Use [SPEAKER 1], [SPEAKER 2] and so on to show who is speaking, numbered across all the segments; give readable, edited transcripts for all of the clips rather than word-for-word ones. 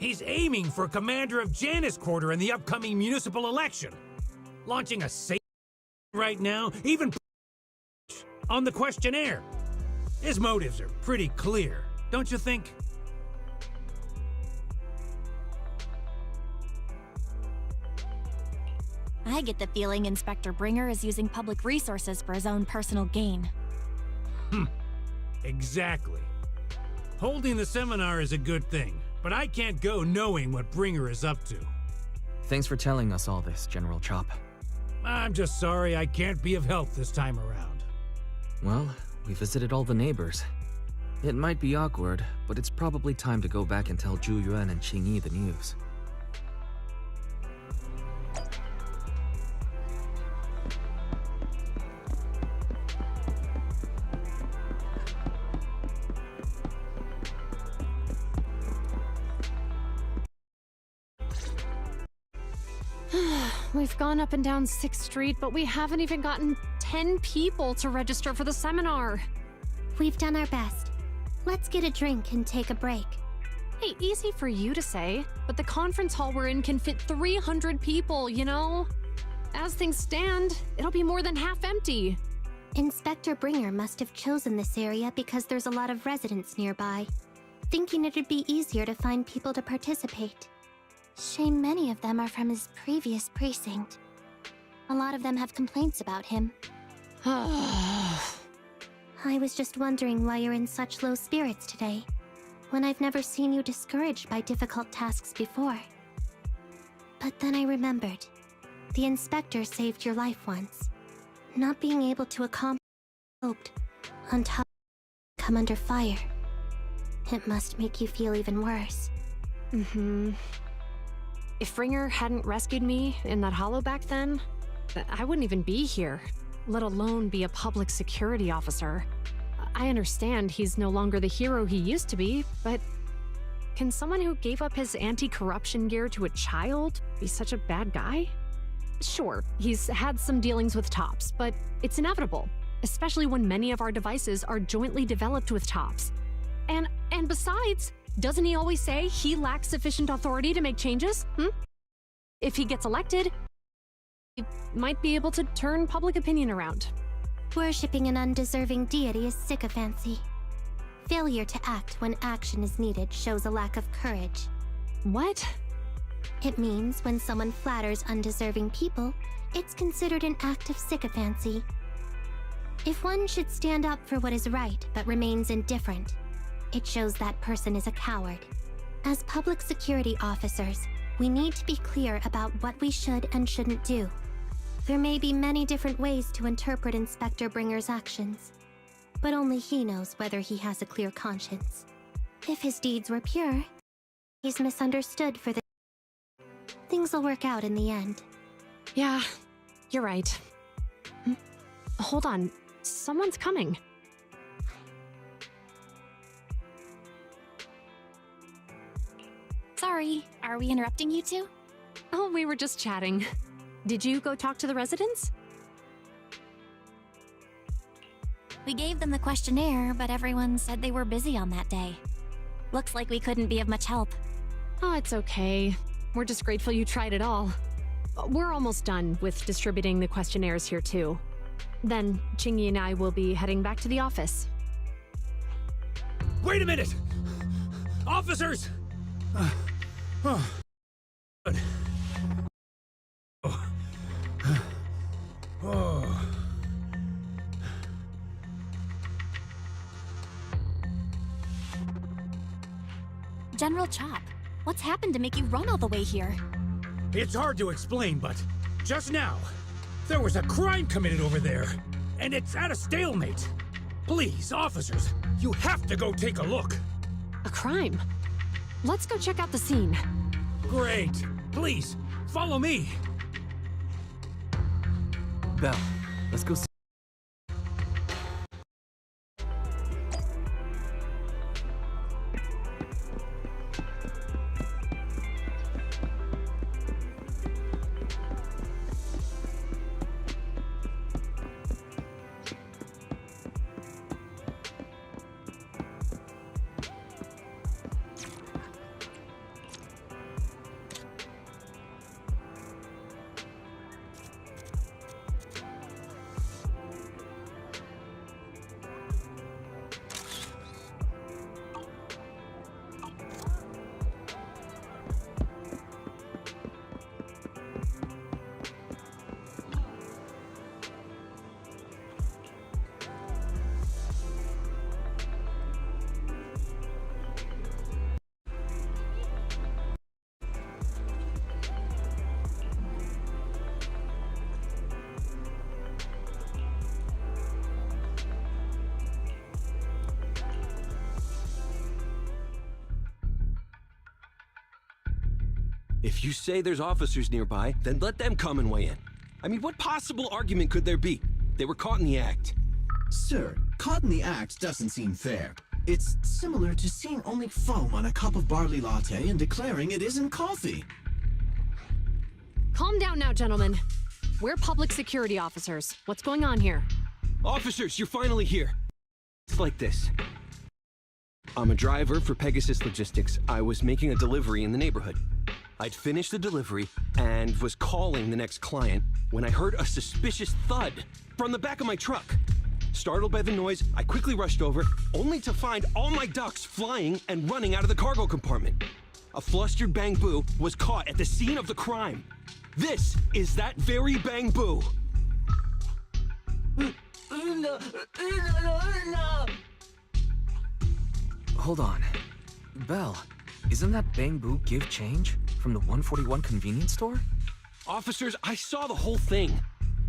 [SPEAKER 1] He's aiming for commander of Janus Quarter in the upcoming municipal election. Launching a safe right now, even on the questionnaire. His motives are pretty clear, don't you think?
[SPEAKER 2] I get the feeling Inspector Bringer is using public resources for his own personal gain.
[SPEAKER 1] Exactly. Holding the seminar is a good thing, but I can't go knowing what Bringer is up to.
[SPEAKER 3] Thanks for telling us all this, General Chop.
[SPEAKER 1] I'm just sorry I can't be of help this time around.
[SPEAKER 3] Well, we visited all the neighbors. It might be awkward, but it's probably time to go back and tell Zhu Yuan and Qing Yi the news.
[SPEAKER 4] We've gone up and down 6th Street, but we haven't even gotten 10 people to register for the seminar.
[SPEAKER 5] We've done our best. Let's get a drink and take a break.
[SPEAKER 4] Hey, easy for you to say, but the conference hall we're in can fit 300 people, you know? As things stand, it'll be more than half empty.
[SPEAKER 5] Inspector Bringer must have chosen this area because there's a lot of residents nearby, thinking it'd be easier to find people to participate. Shame many of them are from his previous precinct. A lot of them have complaints about him. I was just wondering why you're in such low spirits today, when I've never seen you discouraged by difficult tasks before. But then I remembered. The inspector saved your life once. Not being able to accomplish what you hoped, on top of come under fire. It must make you feel even worse.
[SPEAKER 4] If Bringer hadn't rescued me in that hollow back then, I wouldn't even be here, let alone be a public security officer. I understand he's no longer the hero he used to be, but can someone who gave up his anti-corruption gear to a child be such a bad guy? Sure, he's had some dealings with Tops, but it's inevitable, especially when many of our devices are jointly developed with Tops. And besides, doesn't he always say he lacks sufficient authority to make changes? If he gets elected, he might be able to turn public opinion around.
[SPEAKER 5] Worshipping an undeserving deity is sycophancy. Failure to act when action is needed shows a lack of courage.
[SPEAKER 4] What?
[SPEAKER 5] It means when someone flatters undeserving people, it's considered an act of sycophancy. If one should stand up for what is right but remains indifferent, it shows that person is a coward. As public security officers, we need to be clear about what we should and shouldn't do. There may be many different ways to interpret Inspector Bringer's actions, but only he knows whether he has a clear conscience. If his deeds were pure, he's misunderstood for the... Things will work out in the end.
[SPEAKER 4] Yeah, you're right. Hold on, someone's coming.
[SPEAKER 2] Sorry, are we interrupting you two?
[SPEAKER 4] Oh, we were just chatting. Did you go talk to the residents?
[SPEAKER 2] We gave them the questionnaire, but everyone said they were busy on that day. Looks like we couldn't be of much help.
[SPEAKER 4] Oh, it's okay. We're just grateful you tried it all. We're almost done with distributing the questionnaires here too. Then, Qing Yi and I will be heading back to the office.
[SPEAKER 1] Wait a minute! Officers! Good.
[SPEAKER 2] General Chop, what's happened to make you run all the way here?
[SPEAKER 1] It's hard to explain, but just now, there was a crime committed over there, and it's at a stalemate. Please, officers, you have to go take a look.
[SPEAKER 4] A crime? Let's go check out the scene.
[SPEAKER 1] Great. Please, follow me.
[SPEAKER 3] Belle, let's go see.
[SPEAKER 6] If you say there's officers nearby, then let them come and weigh in. I mean, what possible argument could there be? They were caught in the act.
[SPEAKER 7] Sir, caught in the act doesn't seem fair. It's similar to seeing only foam on a cup of barley latte and declaring it isn't coffee.
[SPEAKER 4] Calm down now, gentlemen. We're public security officers. What's going on here?
[SPEAKER 6] Officers, you're finally here. It's like this. I'm a driver for Pegasus Logistics. I was making a delivery in the neighborhood. I'd finished the delivery and was calling the next client when I heard a suspicious thud from the back of my truck. Startled by the noise, I quickly rushed over, only to find all my ducks flying and running out of the cargo compartment. A flustered Bangboo was caught at the scene of the crime. This is that very Bangboo.
[SPEAKER 3] Hold on. Belle, isn't that Bangboo give change from the 141 convenience store?
[SPEAKER 6] Officers, I saw the whole thing.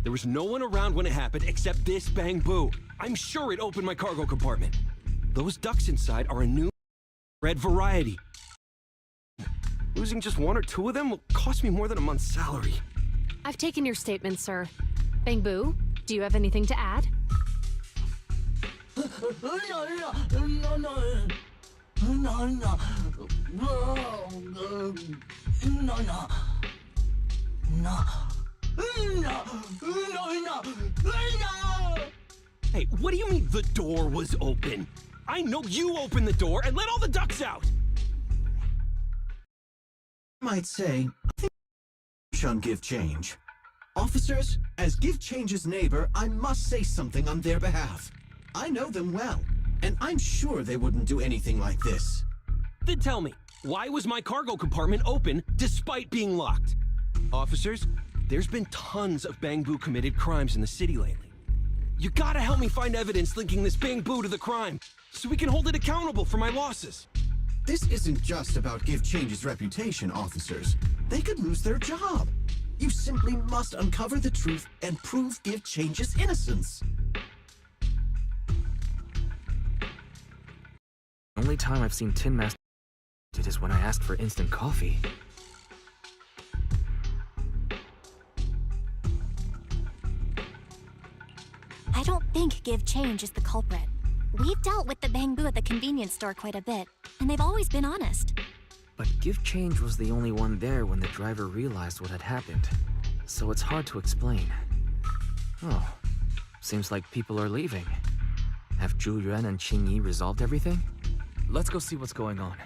[SPEAKER 6] There was no one around when it happened except this Bangboo. I'm sure it opened my cargo compartment. Those ducks inside are a new red variety. Losing just one or two of them will cost me more than a month's salary.
[SPEAKER 4] I've taken your statement, sir. Bangboo, do you have anything to add?
[SPEAKER 6] Hey, what do you mean the door was open? I know you opened the door and let all the ducks out!
[SPEAKER 7] Might say, I think shouldn't give change. Officers, as Give Change's neighbor, I must say something on their behalf. I know them well, and I'm sure they wouldn't do anything like this.
[SPEAKER 6] Then tell me, why was my cargo compartment open despite being locked? Officers, there's been tons of Bangboo committed crimes in the city lately. You gotta help me find evidence linking this Bangboo to the crime, so we can hold it accountable for my losses.
[SPEAKER 7] This isn't just about Give Change's reputation, officers. They could lose their job. You simply must uncover the truth and prove Give Change's innocence.
[SPEAKER 3] The only time I've seen Tin Master is when I asked for instant coffee.
[SPEAKER 2] I don't think Give Change is the culprit. We've dealt with the Bangboo at the convenience store quite a bit, and they've always been honest.
[SPEAKER 3] But Give Change was the only one there when the driver realized what had happened, so it's hard to explain. Oh, seems like people are leaving. Have Zhu Yuan and Qing Yi resolved everything? Let's go see what's going on.